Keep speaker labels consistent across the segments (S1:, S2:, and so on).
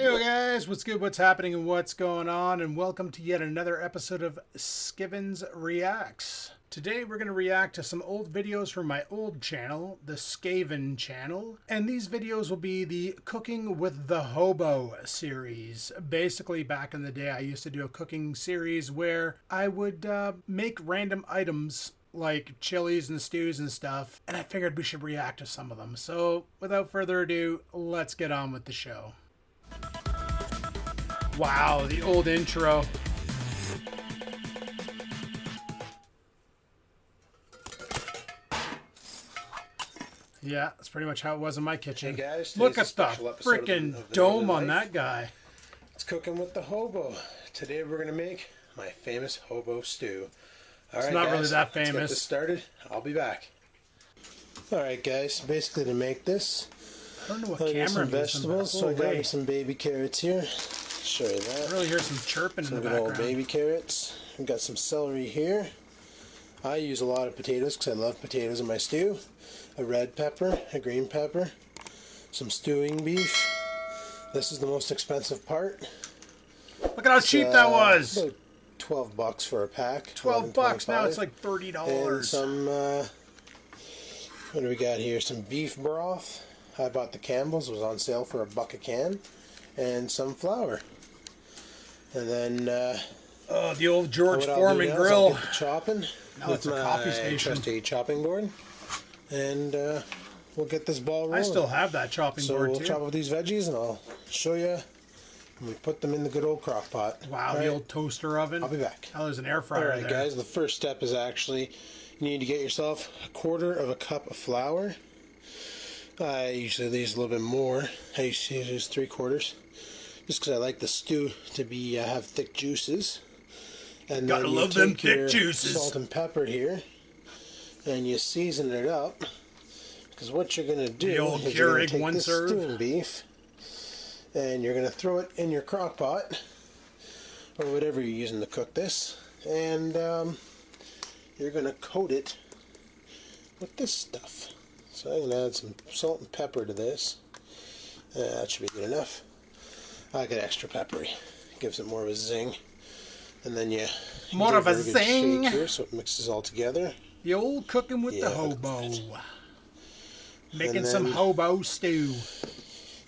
S1: Hey guys, what's good, what's happening, and what's going on, and welcome to yet another episode of Skivinz Reacts. Today we're going to react to some old videos from my old channel, the Skavaen channel, and these videos will be the Cooking with the Hobo series. Basically, back in the day I used to do a cooking series where I would make random items like chilies and stews and stuff, and I figured we should react to some of them. So without further ado, let's get on with the show. Wow, the old intro. Yeah, that's pretty much how it was in my kitchen.
S2: Hey guys,
S1: look at the freaking dome on that guy.
S2: It's Cooking with the Hobo. Today we're gonna make my famous hobo stew. All right,
S1: it's not
S2: guys,
S1: really that famous.
S2: Let's get this started. I'll be back. All right, guys. Basically, to make this,
S1: I don't know what
S2: I
S1: camera
S2: got some vegetables. So I got some baby carrots here. Show you that.
S1: I really hear some chirping in the background.
S2: Some good old baby carrots. We've got some celery here. I use a lot of potatoes because I love potatoes in my stew. A red pepper, a green pepper, some stewing beef. This is the most expensive part.
S1: Look at how cheap that was.
S2: About $12 for a pack.
S1: 12 bucks. Now it's like $30.
S2: And some, what do we got here? Some beef broth. I bought the Campbell's. It was on sale for $1 a can. And some flour. And then,
S1: oh, the old George Foreman grill.
S2: I'll get the chopping.
S1: Now it's a coffee station.
S2: Trusty chopping board. And we'll get this ball rolling.
S1: I still have that chopping board too.
S2: So we'll chop up these veggies and I'll show you. We put them in the good old crock pot.
S1: Wow, the old toaster oven.
S2: I'll be back.
S1: Oh, there's an air fryer.
S2: Alright guys, the first step is actually you need to get yourself 1/4 cup of flour. I usually use a little bit more. I usually use 3/4. Just because I like the stew to be have thick juices. And
S1: gotta
S2: then
S1: love them thick juices.
S2: Salt and pepper here. And you season it up. Because what you're going to do is you're going to take this stewing beef and you're going to throw it in your crock pot or whatever you're using to cook this, and you're going to coat it with this stuff. So I'm going to add some salt and pepper to this. That should be good enough. I like it extra peppery. It gives it more of a zing. And then you
S1: more of a zing
S2: here so it mixes all together.
S1: The old Cooking with the Hobo. Making some hobo stew.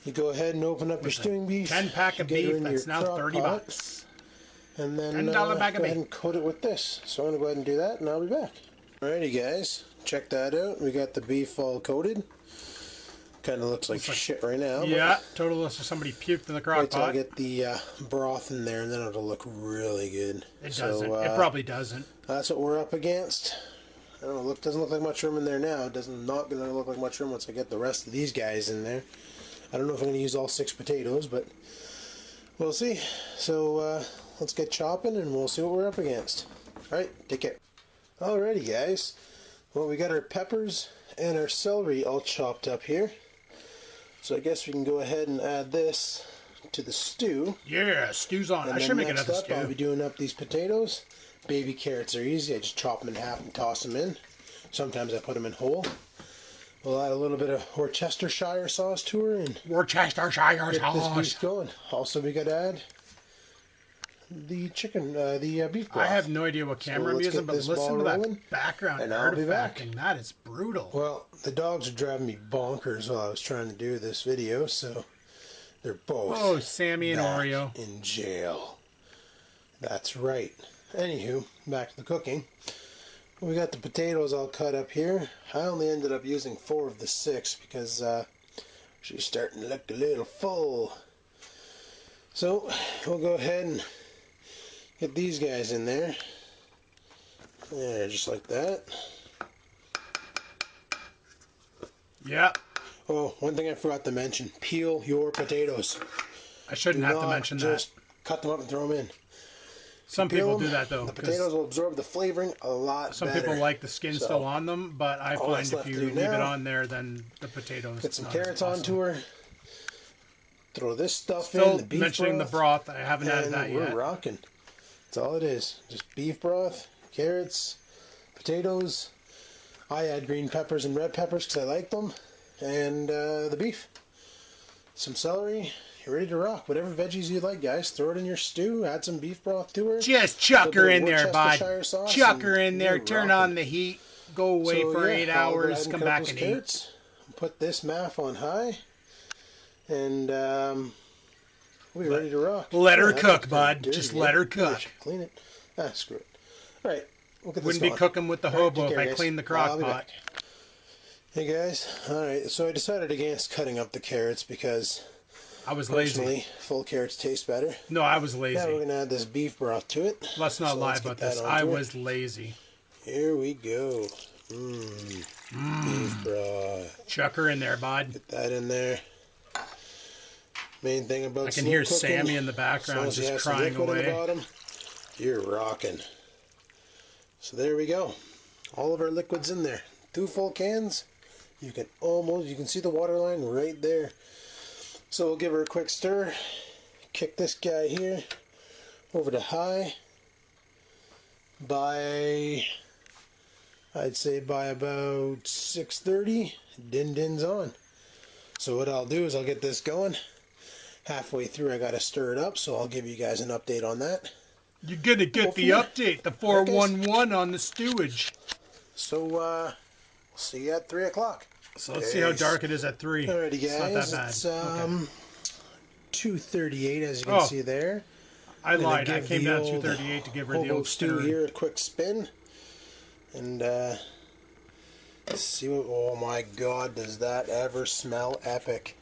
S2: You go ahead and open up your stewing beef.
S1: 10-pack of beef, that's now $30.
S2: And then
S1: $10 bag of
S2: go
S1: beef.
S2: ahead and coat it with this. So I'm going to go ahead and do that and I'll be back. Alrighty guys, check that out. We got the beef all coated. Kind of looks like shit right now.
S1: Yeah, total looks like somebody puked in the crock pot.
S2: I'll get the broth in there and then it'll look really good.
S1: It doesn't. It probably doesn't.
S2: That's what we're up against. I don't know, doesn't look like much room in there now. It not going to look like much room once I get the rest of these guys in there. I don't know if I'm going to use all 6 potatoes, but we'll see. So let's get chopping and we'll see what we're up against. Alright, take care. Alrighty guys. Well, we got our peppers and our celery all chopped up here. So I guess we can go ahead and add this to the stew.
S1: Yeah, stew's on. I should make another stew.
S2: I'll be doing up these potatoes. Baby carrots are easy. I just chop them in half and toss them in. Sometimes I put them in whole. We'll add a little bit of Worcestershire sauce to her and
S1: Worcestershire sauce.
S2: Get this beef going. Also, we got to add the chicken, the beef broth.
S1: I have no idea what camera I'm using, but listen to that background
S2: and I'll be back.
S1: That is brutal.
S2: Well, the dogs are driving me bonkers while I was trying to do this video, so they're both
S1: Sammy and Oreo
S2: in jail. That's right. Anywho, back to the cooking. We got the potatoes all cut up here. I only ended up using 4 of the 6 because she's starting to look a little full. So we'll go ahead and get these guys in there. Yeah, just like that.
S1: Yeah.
S2: Oh, one thing I forgot to mention. Peel your potatoes.
S1: I shouldn't have to mention that.
S2: Just cut them up and throw them in.
S1: Some people do that though.
S2: The potatoes will absorb the flavoring a lot
S1: better. Some people like the skin still on them, but I find if you leave it on there, then the potatoes.
S2: Get some carrots onto her. Throw this stuff
S1: still
S2: in. The beef
S1: mentioning
S2: broth,
S1: the broth. I haven't added that yet.
S2: We're rocking. That's all it is. Just beef broth, carrots, potatoes. I add green peppers and red peppers because I like them, and the beef. Some celery. you're ready to rock. Whatever veggies you like, guys, throw it in your stew. Add some beef broth to her.
S1: Just chuck her in there, bud. Chuck her in there. Turn on the heat. Go away for 8 hours. Come back and eat.
S2: Put this maff on high. And we're ready to rock.
S1: Let her cook, bud. Just let her cook.
S2: Clean it. Ah, screw it. All right. We'll get this
S1: Wouldn't be cooking with the hobo if I cleaned the crock pot.
S2: Hey guys, alright, so I decided against cutting up the carrots because
S1: I was lazy.
S2: Full carrots taste better.
S1: No, I was lazy.
S2: Now we're going to add this beef broth to it.
S1: Let's not lie about this. I was lazy.
S2: Here we go. Beef broth.
S1: Chuck her in there, bud.
S2: Get that in there. Main thing about
S1: I can hear Sammy in the background just crying away.
S2: The bottom, you're rocking. So there we go. All of our liquids in there. 2 full cans. You can see the water line right there. So we'll give her a quick stir. Kick this guy here over to high by, I'd say by about 6:30. Din-din's on. So what I'll do is I'll get this going. Halfway through I gotta stir it up, so I'll give you guys an update on that.
S1: You're gonna get the update, the 411 on the stewage.
S2: So we'll see you at 3 o'clock.
S1: So let's see how dark it is at 3.
S2: Alrighty, guys.
S1: It's not that bad.
S2: It's 2:38, as you can see there.
S1: I lied. I came down 2:38 to give her the
S2: Hobo
S1: old
S2: Stew here, a quick spin, and see what. Oh my God, does that ever smell epic?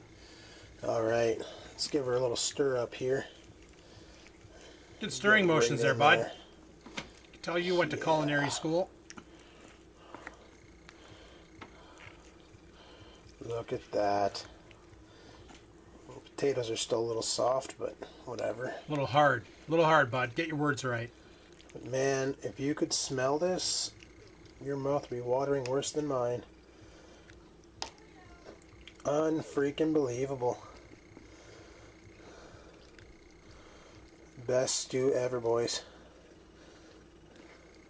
S2: All right, let's give her a little stir up here.
S1: Good stirring motions there, bud. I can tell you went to culinary school.
S2: Look at that. Well, potatoes are still a little soft, but whatever.
S1: A little hard, bud. Get your words right.
S2: But man, if you could smell this, your mouth would be watering worse than mine. Unfreaking believable. Best stew ever, boys.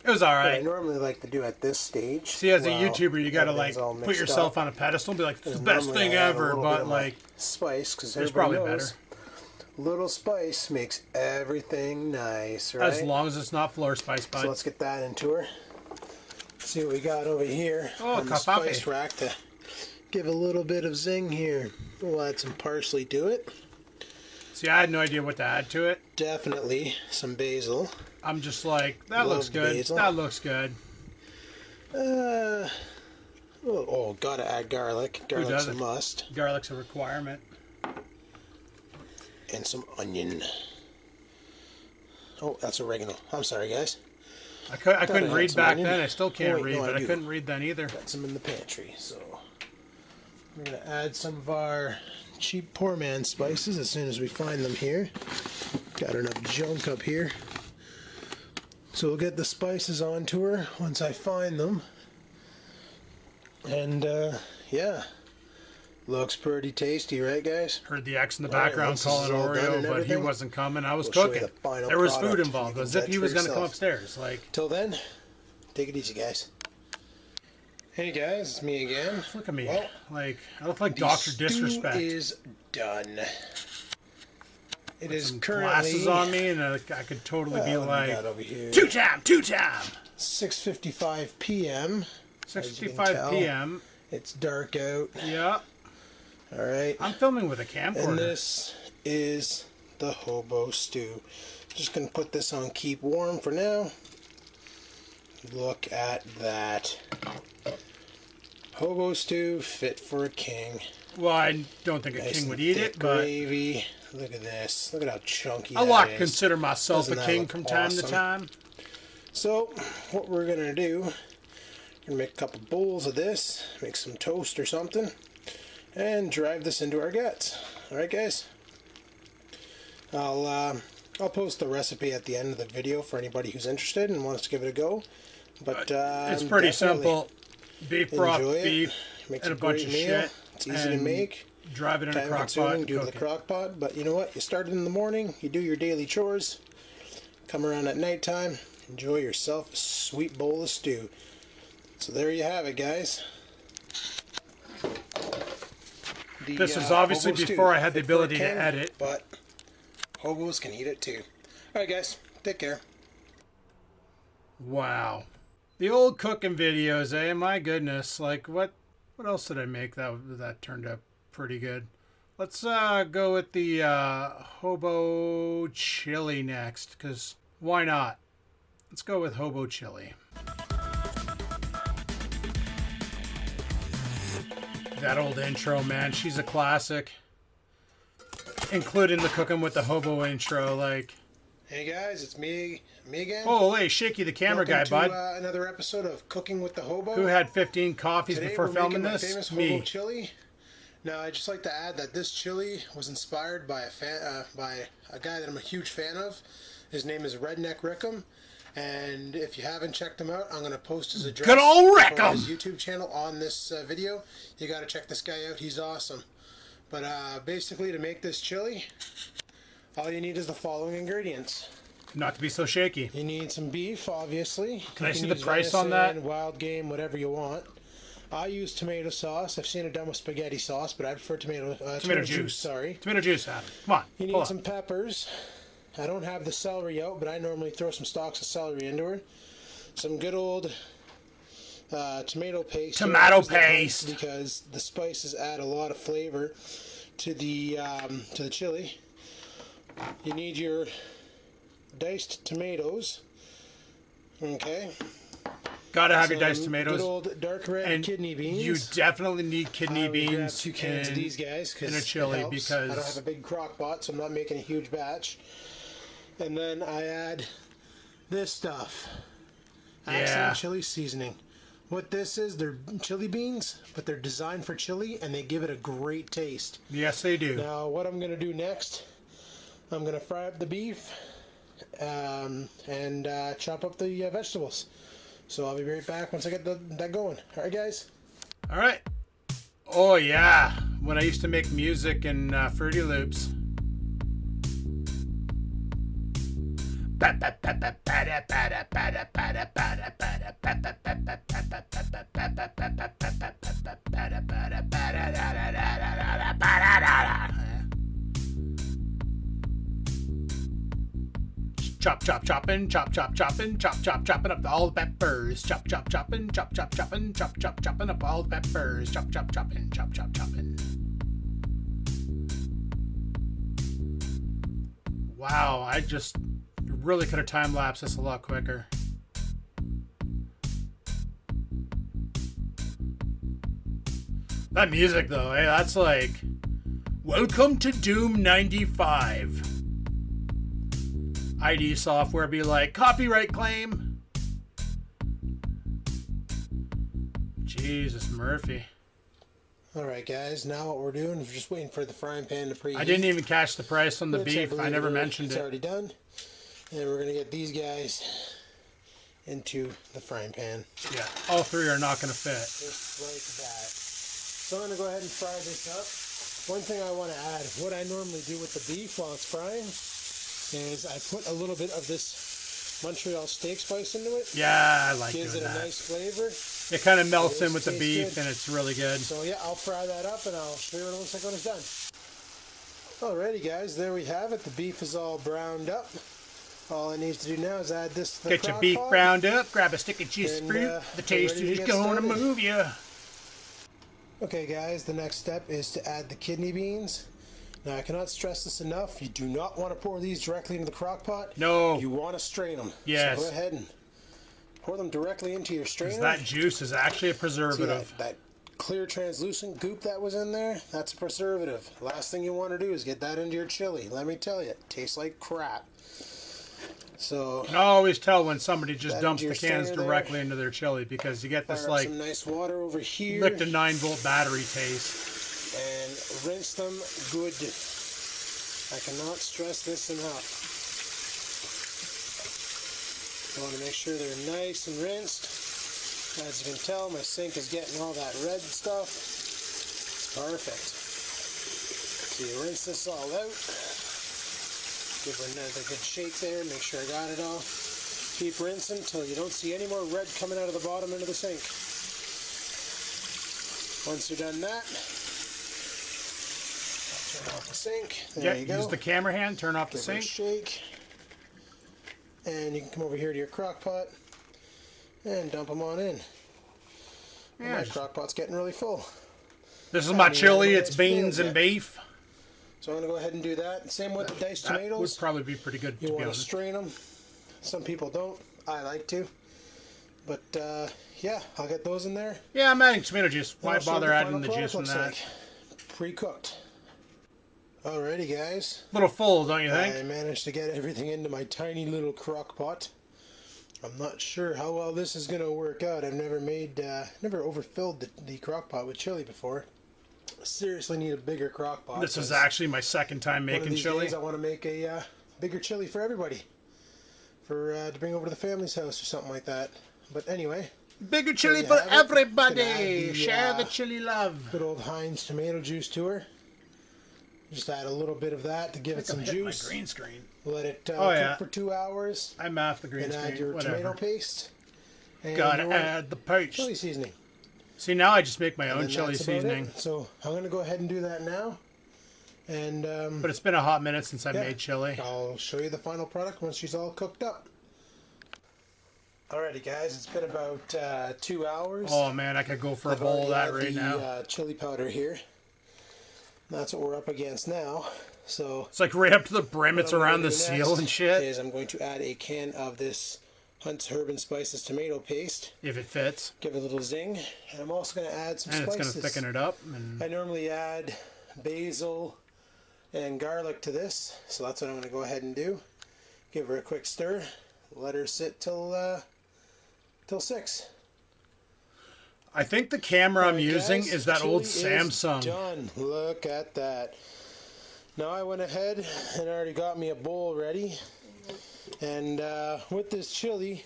S1: It was alright.
S2: What I normally like to do at this stage.
S1: See, as a YouTuber, you gotta like put yourself on a pedestal and be like, "It's the best thing ever," but like
S2: spice, because
S1: there's probably better.
S2: Little spice makes everything nice, right?
S1: As long as it's not floor spice, bud.
S2: So let's get that into her. See what we got over here
S1: on
S2: the spice rack to give a little bit of zing here. We'll add some parsley to it.
S1: See, I had no idea what to add to it. Definitely
S2: some basil.
S1: I'm just like, that looks good. Basil. That looks good.
S2: Gotta add garlic. Garlic's a must.
S1: Garlic's a requirement.
S2: And some onion. Oh, that's oregano. I'm sorry, guys.
S1: I couldn't read back then. I still can't read, but I couldn't read then either.
S2: Got some in the pantry, so we're gonna add some of our cheap poor man spices as soon as we find them here. Got enough junk up here. So we'll get the spices onto her once I find them. And yeah, looks pretty tasty, right guys?
S1: Heard the X in the background calling Oreo, but he wasn't coming. I was cooking. There was food involved, as if he was going to come upstairs. Like,
S2: till then, take it easy, guys. Hey guys, it's me again.
S1: Look at me. Well, like, I look like Dr. Disrespect.
S2: The stew is done. It is currently
S1: glasses on me, and I could totally be like, two time.
S2: 6:55 p.m.
S1: 6:55 p.m.
S2: It's dark out.
S1: Yeah.
S2: All right.
S1: I'm filming with a camcorder.
S2: And this is the Hobo Stew. Just gonna put this on keep warm for now. Look at that. Hobo Stew fit for a king.
S1: Well, I don't think a king would eat it, but
S2: gravy. Look at this. Look at how chunky
S1: I like to consider myself a king from time to time.
S2: So, what we're going to do, we're going to make a couple bowls of this, make some toast or something, and drive this into our guts. Alright guys? I'll post the recipe at the end of the video for anybody who's interested and wants to give it a go. But
S1: it's pretty simple. Beef broth, beef, and a bunch of shit.
S2: It's easy to make.
S1: Drive it in a crock pot.
S2: Do the crock pot, but you know what? You start it in the morning, you do your daily chores, come around at nighttime, enjoy yourself a sweet bowl of stew. So there you have it, guys. the
S1: This was obviously
S2: Hobo
S1: before
S2: Stew.
S1: I had the ability to edit.
S2: But hobos can eat it too. Alright guys, take care.
S1: Wow. The old cooking videos, eh? My goodness. Like, what else did I make that turned out pretty good? Let's go with the Hobo Chili next, because why not? Let's go with Hobo Chili. That old intro, man. She's a classic. Including the cooking with the hobo intro, like...
S2: Hey guys, it's me again.
S1: Oh, hey, Shaky the camera
S2: Welcome
S1: guy,
S2: to,
S1: bud.
S2: Another episode of Cooking with the Hobo.
S1: Who had 15 coffees
S2: Today
S1: before
S2: we're
S1: filming
S2: making
S1: this?
S2: My famous
S1: Me.
S2: Hobo Chili. Now, I'd just like to add that this chili was inspired by a guy that I'm a huge fan of. His name is Redneck Rickham. And if you haven't checked him out, I'm going to post his address
S1: Good old
S2: for
S1: Rickham!
S2: his YouTube channel on this video. You got to check this guy out. He's awesome. But basically, to make this chili, all you need is the following ingredients.
S1: Not to be so shaky.
S2: You need some beef, obviously.
S1: Can I see the
S2: use
S1: price on
S2: venison,
S1: that?
S2: Wild game, whatever you want. I use tomato sauce. I've seen it done with spaghetti sauce, but I prefer tomato juice. Sorry.
S1: Tomato juice, Adam. Come on.
S2: You
S1: pull
S2: need
S1: up.
S2: some peppers. I don't have the celery out, but I normally throw some stalks of celery into her. Some good old tomato paste.
S1: Tomato paste.
S2: Because the spices add a lot of flavor to the chili. You need your diced tomatoes. Okay.
S1: Gotta have your diced
S2: Good
S1: tomatoes.
S2: old dark red
S1: And
S2: kidney beans.
S1: you definitely need kidney
S2: I would grab
S1: beans
S2: 2 cans of these guys
S1: in a chili
S2: it helps.
S1: because
S2: I don't have a big crock pot, so I'm not making a huge batch. And then I add this stuff. Accent chili seasoning. What this is, they're chili beans, but they're designed for chili, and they give it a great taste.
S1: yes, they do.
S2: Now, what I'm going to do next, I'm going to fry up the beef and chop up the vegetables. So I'll be right back once I get that going. All right, guys?
S1: All right. Oh, yeah. When I used to make music in Fruity Loops. Chop, chop, chopping, chop, chop, chopping, chop, chop, chopping up all the peppers. Chop, chop, chopping, chop, chop, chopping, chop, chop, chopping up all the peppers. Chop, chop, chopping, chop, chop, chopping. Wow, I just really could have time-lapsed this a lot quicker. That music, though, hey, that's like... Welcome to Doom 95. ID software be like, copyright claim. Jesus, Murphy.
S2: Alright guys, now what we're doing is we're just waiting for the frying pan to preheat.
S1: I didn't even catch the price on the beef. I never mentioned
S2: it's
S1: it.
S2: already done. And we're going to get these guys into the frying pan.
S1: Yeah, all three are not going to fit.
S2: Just like that. So I'm going to go ahead and fry this up. One thing I want to add, what I normally do with the beef while it's frying is I put a little bit of this Montreal steak spice into it.
S1: Yeah, I like
S2: Gives
S1: doing
S2: it a
S1: that.
S2: nice flavor.
S1: It kind of melts in with the
S2: tastes
S1: beef,
S2: good.
S1: and it's really good.
S2: So yeah, I'll fry that up and I'll show you what it looks like when it's done. Alrighty guys, there we have it. The beef is all browned up. All it needs to do now is add this to the
S1: Get your
S2: crock
S1: beef
S2: pot.
S1: browned up, grab a stick of juicy
S2: And,
S1: fruit. The taste
S2: we're ready
S1: is
S2: to
S1: just
S2: get
S1: going to
S2: started.
S1: move you.
S2: Okay guys, the next step is to add the kidney beans. Now I cannot stress this enough. You do not want to pour these directly into the crock pot.
S1: No.
S2: You want to strain them.
S1: Yes.
S2: So go ahead and pour them directly into your strainer.
S1: That juice is actually a
S2: See
S1: preservative.
S2: that clear translucent goop that was in there? That's a preservative. Last thing you want to do is get that into your chili. Let me tell you, it tastes like crap. So
S1: You can always tell when somebody just
S2: That
S1: dumps
S2: into
S1: the
S2: your
S1: cans
S2: strainer
S1: directly
S2: there.
S1: into their chili because you get this
S2: fire up
S1: like
S2: some nice water over here
S1: licked a 9-volt battery taste.
S2: and rinse them good. I cannot stress this enough. I want to make sure they're nice and rinsed. As you can tell, my sink is getting all that red stuff. It's perfect. So you rinse this all out. Give her another good shake there. Make sure I got it all. Keep rinsing until you don't see any more red coming out of the bottom into the sink. Once you're done that, Turn off the sink. There you go.
S1: Use the camera hand, turn off the
S2: Give it
S1: sink.
S2: a shake. And you can come over here to your crock pot and dump them on in. Yeah, my crock pot's getting really full.
S1: This is my chili. It's beans and beef.
S2: So I'm going to go ahead and do that. Same with the diced tomatoes.
S1: That would probably be pretty good,
S2: You want to strain them. Some people don't. I like to. But, yeah, I'll get those in there.
S1: Yeah, I'm adding tomato juice. Why bother adding the juice in that?
S2: Pre-cooked. Alrighty, guys.
S1: A little full, don't you think?
S2: I managed to get everything into my tiny little crock pot. I'm not sure how well this is going to work out. I've never overfilled the crock pot with chili before. I seriously need a bigger crock pot.
S1: This is actually my second time making chili.
S2: Days I want to make a bigger chili for everybody, to bring over to the family's house or something like that. But anyway,
S1: bigger chili for everybody. Share the chili love.
S2: Good old Heinz tomato juice to her. Just add a little bit of that to give it some juice.
S1: My green screen.
S2: Let it cook for 2 hours.
S1: I'm off the green screen.
S2: And add your tomato paste. And
S1: gotta add the paste.
S2: Chili seasoning.
S1: See, now I just make my own chili seasoning.
S2: So I'm going to go ahead and do that now. And
S1: but it's been a hot minute since I made chili.
S2: I'll show you the final product once she's all cooked up. Alrighty, guys, it's been about 2 hours.
S1: Oh man, I could go for a bowl of that right now.
S2: Chili powder here. That's what we're up against now. So
S1: it's like right up to the brim. It's around the seal and shit.
S2: Is I'm going to add a can of this Hunt's Herb and Spices tomato paste.
S1: If it fits.
S2: Give it a little zing. And I'm also going to add some spices.
S1: And it's going to thicken it up. And
S2: I normally add basil and garlic to this, so that's what I'm going to go ahead and do. Give her a quick stir. Let her sit till 6.
S1: I think the camera I'm using is that old
S2: chili
S1: Samsung.
S2: Is done. Look at that. Now I went ahead and already got me a bowl ready. And with this chili,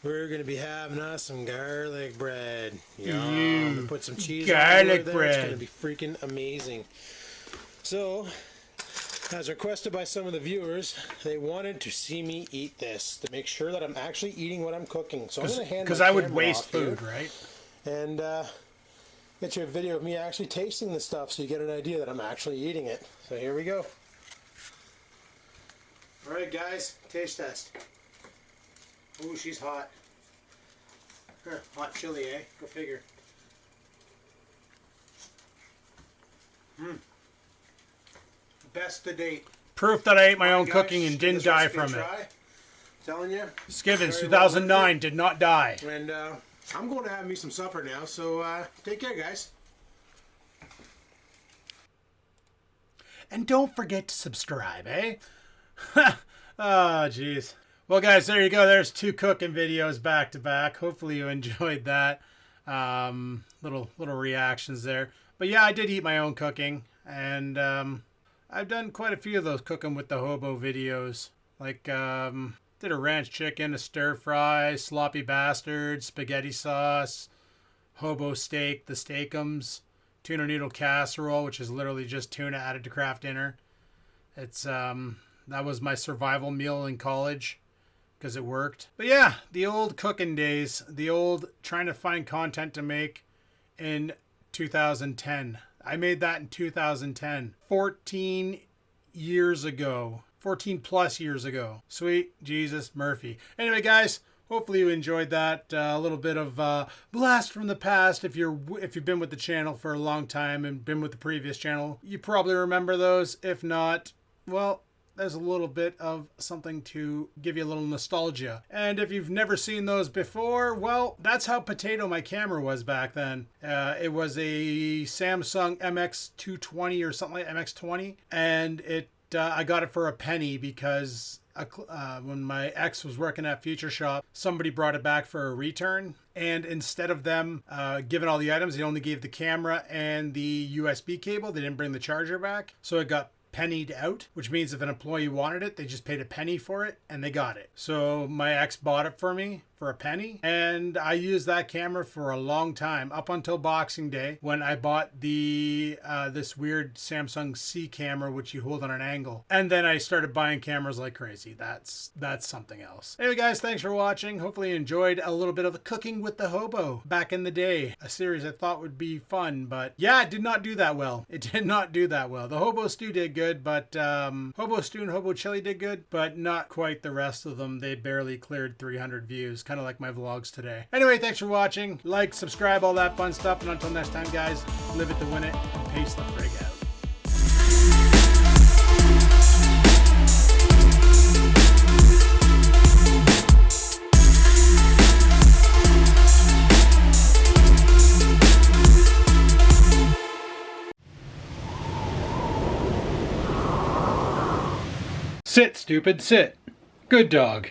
S2: we're going to be having us some garlic bread. Yum. Put some cheese
S1: garlic
S2: on
S1: bread.
S2: It's going to be freaking amazing. So, as requested by some of the viewers, they wanted to see me eat this to make sure that I'm actually eating what I'm cooking. So I'm going to hand
S1: because I would waste food, right?
S2: And get you a video of me actually tasting the stuff so you get an idea that I'm actually eating it. So here we go. Alright guys, taste test. Ooh, she's hot. Hot chili, eh? Go figure. Best to date.
S1: Proof that I ate my own cooking and didn't die from it.
S2: Telling you.
S1: Skivinz, 2009, did not die.
S2: And I'm going to have me some supper now, so take care, guys.
S1: And don't forget to subscribe, eh? Oh, jeez. Well, guys, there you go. There's 2 cooking videos back to back. Hopefully you enjoyed that. Little reactions there. But yeah, I did eat my own cooking, and I've done quite a few of those cooking with the Hobo videos. Like, did a ranch chicken, a stir fry, sloppy bastard, spaghetti sauce, hobo steak, the steakums, tuna noodle casserole, which is literally just tuna added to craft dinner. It's that was my survival meal in college because it worked. But yeah, the old cooking days, the old trying to find content to make in 2010. I made that in 2010, 14 years ago. 14 plus years ago. Sweet Jesus Murphy. Anyway, guys, hopefully you enjoyed that. A little bit of blast from the past. If you've been with the channel for a long time and been with the previous channel, you probably remember those. If not, well, there's a little bit of something to give you a little nostalgia. And if you've never seen those before, well, that's how potato my camera was back then. It was a Samsung MX220 or something like MX20, and I got it for a penny because when my ex was working at Future Shop, somebody brought it back for a return. And instead of them giving all the items, they only gave the camera and the USB cable. They didn't bring the charger back. So it got pennied out, which means if an employee wanted it, they just paid a penny for it and they got it. So my ex bought it for me for a penny, and I used that camera for a long time, up until Boxing Day, when I bought the this weird Samsung C camera which you hold on an angle, and then I started buying cameras like crazy. That's something else. Anyway guys, thanks for watching. Hopefully you enjoyed a little bit of the Cooking with the Hobo back in the day, a series I thought would be fun, but yeah, it did not do that well. It did not do that well. The Hobo Stew did good, but Hobo Stew and Hobo Chili did good, but not quite the rest of them. They barely cleared 300 views, kind of like my vlogs today. Anyway, thanks for watching. Like, subscribe, all that fun stuff, and until next time guys, live it to win it, and pace the frig out. Sit, stupid, sit. Good dog.